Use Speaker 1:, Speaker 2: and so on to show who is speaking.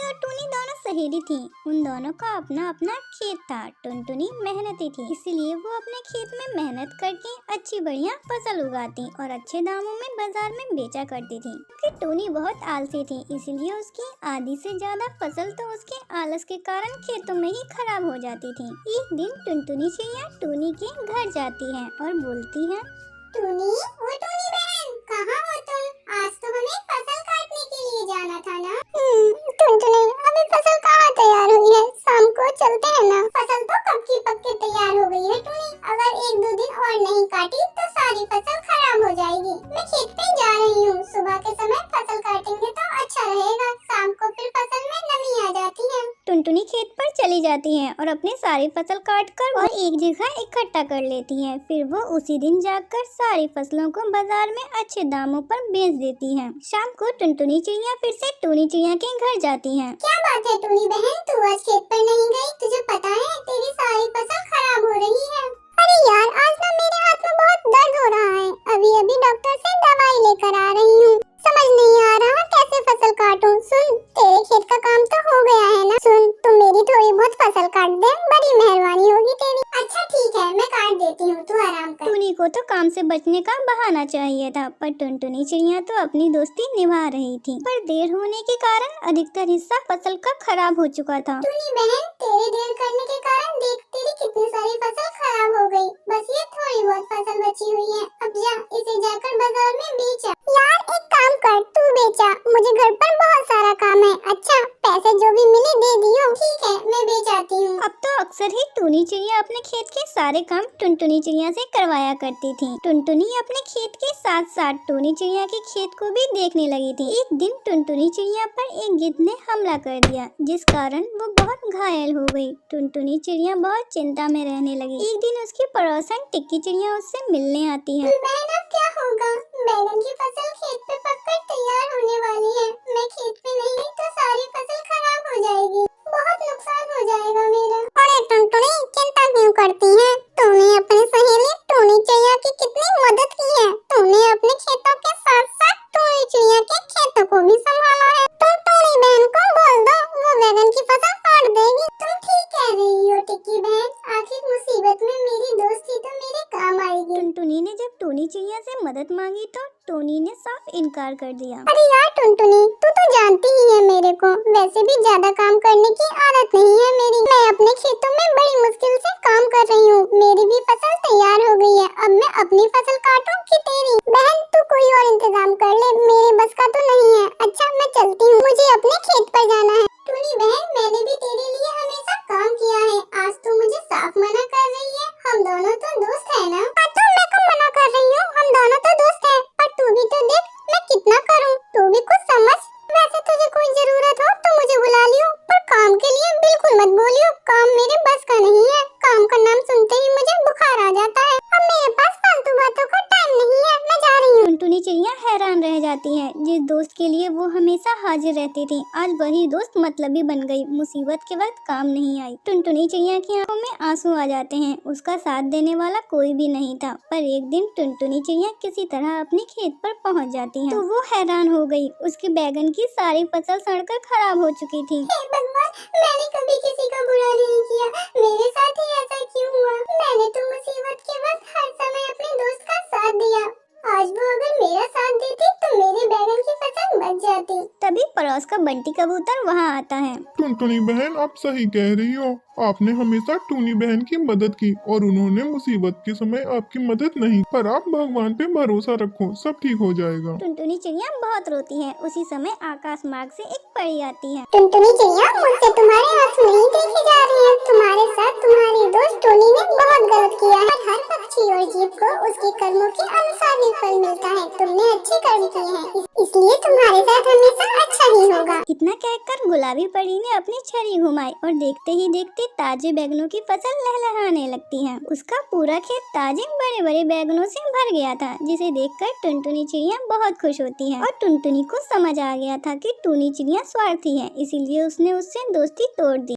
Speaker 1: और टूनी दोनों सहेली थी। उन दोनों का अपना अपना खेत था। टुनटुनी मेहनती थी, इसीलिए वो अपने खेत में मेहनत करके अच्छी बढ़िया फसल उगाती और अच्छे दामों में बाजार में बेचा करती थी। कि टूनी बहुत आलसी थी, इसीलिए उसकी आधी से ज्यादा फसल तो उसके आलस के कारण खेतों में ही खराब हो जाती थी। एक दिन टुनटुनी चिड़िया टूनी के घर जाती है और बोलती है,
Speaker 2: टूनी, ओ टूनी बहन, कहाँ हो तुम? आज तो हमें फसल काटने के लिए जाना था ना? टुनटुनी, अभी फसल कहाँ तैयार हुई है? शाम को चलते हैं ना? फसल तो कब की पक के तैयार हो गई है टूनी। अगर 1-2 दिन और नहीं काटी तो सारी फसल खराब हो जाएगी। मैं खेत पे जा रही हूँ। सुबह के समय फसल काटेंगे तो अच्छा रहेगा। शाम को फिर फसल में नमी आ जाती है।
Speaker 1: टुनटुनी खेत पर चली जाती है और अपनी सारी फसल काटकर और एक जगह इकट्ठा कर लेती है। फिर वो उसी दिन जाकर सारी फसलों को बाजार में अच्छे दामों पर बेच देती है। शाम को टुनटुनी चिड़िया फिर से टूनी चिड़िया के घर जाती है।
Speaker 2: क्या बात है टूनी बहन, तू आज खेत पर नहीं गई? तुझे पता है तेरी सारी फसल खराब हो रही है। अरे यार, आज ना मेरे हाथ में बहुत दर्द हो रहा है। अभी डॉक्टर से दवाई लेकर आ रही हूँ। समझ नहीं आ रहा कैसे फसल काटूं। सुन, तेरे खेत का काम तो हो गया है ना? सुन, तुम मेरी थोड़ी बहुत फसल काट दे, बड़ी मेहरबानी होगी तेरी। अच्छा ठीक है, मैं काट देती हूँ, तू आराम कर।
Speaker 1: टूनी को तो काम से बचने का बहाना चाहिए था, पर टुनटुनी चिड़िया तो अपनी दोस्ती निभा रही थी। पर देर होने के कारण अधिकतर हिस्सा फसल का खराब हो चुका था।
Speaker 2: टूनी बहन, तेरे देर करने के कारण देख तेरी कितनी सारी फसल खराब हो गई। बस ये थोड़ी बहुत फसल बची हुई है। अब जा, इसे जाकर बाजार में बेचा। यार एक काम कर, तू बेचा, मुझे घर पर बहुत सारा काम है। अच्छा, पैसे जो भी मिले दे दियो। ठीक है, मैं बेचाती हूँ।
Speaker 1: अब तो अक्सर ही टूनी चिड़िया अपने खेत के सारे काम टुनटुनी चिड़िया से करवाया करती थी। टुनटुनी अपने खेत के साथ साथ टूनी चिड़िया के खेत को भी देखने लगी थी। एक दिन टुनटुनी चिड़िया पर एक गिद्ध ने हमला कर दिया, जिस कारण वो बहुत घायल हो गई। टुनटुनी चिड़िया बहुत चिंता में रहने लगी। एक दिन उसकी पड़ोसन टिक्की चिड़िया उससे मिलने आती है।
Speaker 2: बहन, अब क्या होगा? बैगन की फसल खेत पे पककर तैयार होने वाली है। मैं खेत पे नहीं गई तो सारी फसल खराब हो जाएगी। बहुत नुकसान हो जाएगा मेरा। अरे टुनटुनी, चिंता क्यों करती है? तूने अपनी सहेली टूनी चिड़िया की कितनी मदद की है। तूने अपने खेतों के साथ साथ टूनी चिड़िया के खेतों को भी संभाला है। तुम टूनी बहन को बोल दो, वो बैगन की फसल काट देगी। तुम ठीक कह रही हो टिक्की बहन। आखिर मुसीबत में मेरी दोस्ती तो मेरे काम आएगी।
Speaker 1: टुनटुनी ने जब टूनी चिड़िया से मदद मांगी तो टोनी ने साफ इनकार कर दिया।
Speaker 2: अरे यार टुनटुनी, तू तो जानती ही है मेरे को वैसे भी ज्यादा काम करने की आदत नहीं है मेरी। मैं अपने खेतों में बड़ी मुश्किल से काम कर रही हूँ। मेरी भी फसल तैयार हो गई है। अब मैं अपनी फसल काटूं कि तेरी? बहन, तू कोई और इंतजाम कर ले, मेरे बस का तो नहीं है। अच्छा, मैं चलती हूँ, मुझे अपने खेत पर जाना है। टूनी बहन, मैंने भी तेरे लिए हमेशा काम किया है। आज तू मुझे साफ मना कर रही है? हम दोनों तो दोस्त है ना? हाँ, तो मैं कब मना कर रही हूँ? हम दोनों तो दोस्त हैं। पर तू भी तो देख मैं कितना करूँ, तू भी कुछ समझ। वैसे तुझे कोई जरूरत हो तो मुझे बुला लियो, पर काम के लिए बिल्कुल मत बोलियो। काम मेरे बस का नहीं है। काम का नाम सुनते ही मुझे बुखार आ जाता है। अब मेरे पास फालतू बातों का टाइम नहीं है, मैं जा रही हूँ।
Speaker 1: टुनटुनी चिड़िया हैरान रह जाती है। जिस दोस्त के लिए वो हमेशा हाजिर रहती थी, आज वही दोस्त मतलबी बन गई। मुसीबत के वक्त काम नहीं आई। टुनटुनी चिड़िया की आंखों में आंसू आ जाते हैं। उसका साथ देने वाला कोई भी नहीं था। पर एक दिन टुनटुनी चिड़िया किसी तरह अपने खेत पर पहुंच जाती है तो वो हैरान हो गई। उसके बैगन की सारी फसल सड़कर खराब हो चुकी थी।
Speaker 2: हे भगवान, मैंने कभी किसी का बुरा नहीं किया। मेरे साथ ही ऐसा क्यों हुआ? मैंने तो मुसीबत के वक्त हर समय अपने दोस्त का साथ दिया। आज वो अगर मेरा साथ देती तो मेरे बैगन की फसल बच जाती।
Speaker 1: तभी पड़ोस का बंटी कबूतर वहाँ आता है।
Speaker 3: टुनटुनी बहन, आप सही कह रही हो। आपने हमेशा टूनी बहन की मदद की और उन्होंने मुसीबत के समय आपकी मदद नहीं। पर आप भगवान पे भरोसा रखो, सब ठीक हो जाएगा।
Speaker 1: टुनटुनी चिड़िया बहुत रोती है। उसी समय आकाश मार्ग से एक परी आती है।
Speaker 2: टुनटुनी चिड़िया, मुझसे तुम्हारे आंसू नहीं देखे जा रहे हैं। तुम्हारे साथ तुम्हारी दोस्त टूनी ने बहुत गलत किया है। हर पक्षी और जीव को उसके कर्मों के अनुसार ही फल मिलता है। तुमने अच्छे कर्म किए हैं, इसलिए तुम्हारे साथ हमेशा अच्छा ही होगा।
Speaker 1: इतना कहकर गुलाबी परी ने अपनी छड़ी घुमाई और देखते ही देखते ताजे बैगनों की फसल लहलहाने लगती है। उसका पूरा खेत ताजे बड़े बड़े बैगनों से भर गया था, जिसे देखकर टुनटुनी चिड़िया बहुत खुश होती है। और टुनटुनी को समझ आ गया था कि टूनी चिड़िया स्वार्थी है, इसीलिए उसने उससे दोस्ती तोड़ दी।